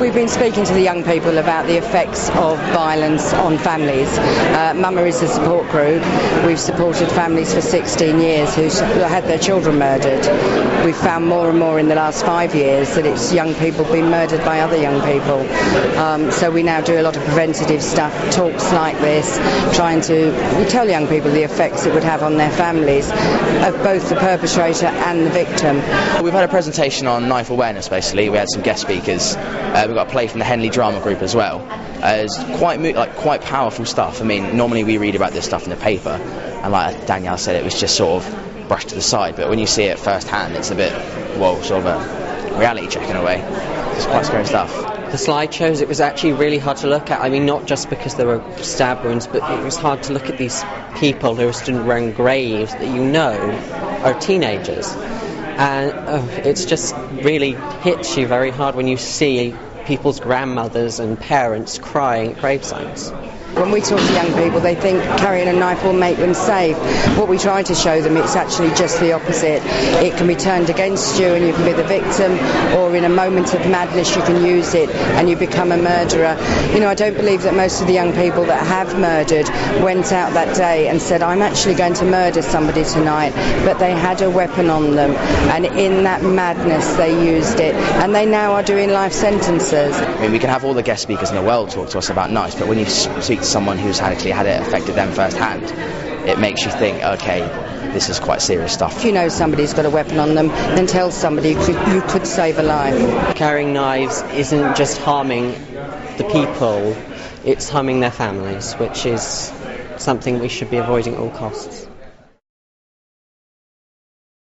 we've been speaking to the young people about the effects of violence on families. Mama is a support group. We've supported families for 16 years who had their children murdered. We've found more and more in the last 5 years that it's young people being murdered by other young people. So we now do a lot of preventative stuff, talks like this, we tell young people the effects it would have on their families of both the perpetrator and the victim. We've had a presentation on knife awareness. Basically, we had some guest speakers. We've got a play from the Henley Drama Group as well. It's quite powerful stuff. I mean, normally we read about this stuff in the paper, and like Danielle said, it was just sort of brushed to the side. But when you see it firsthand, it's a bit, well, sort of a reality check in a way. It's quite scary stuff. The slideshows, it was actually really hard to look at. I mean, not just because there were stab wounds, but it was hard to look at these people who are stood around graves that you know are teenagers. And it's just really hits you very hard when you see people's grandmothers and parents crying at gravesites. When we talk to young people, they think carrying a knife will make them safe. What we try to show them, it's actually just the opposite. It can be turned against you and you can be the victim, or in a moment of madness you can use it and you become a murderer. You know, I don't believe that most of the young people that have murdered went out that day and said, I'm actually going to murder somebody tonight, but they had a weapon on them, and in that madness they used it, and they now are doing life sentences. I mean, we can have all the guest speakers in the world talk to us about knives, but when you speak to someone who's actually had it affected them firsthand, it makes you think, okay, this is quite serious stuff. If you know somebody's got a weapon on them, then tell somebody you could save a life. Carrying knives isn't just harming the people, it's harming their families, which is something we should be avoiding at all costs.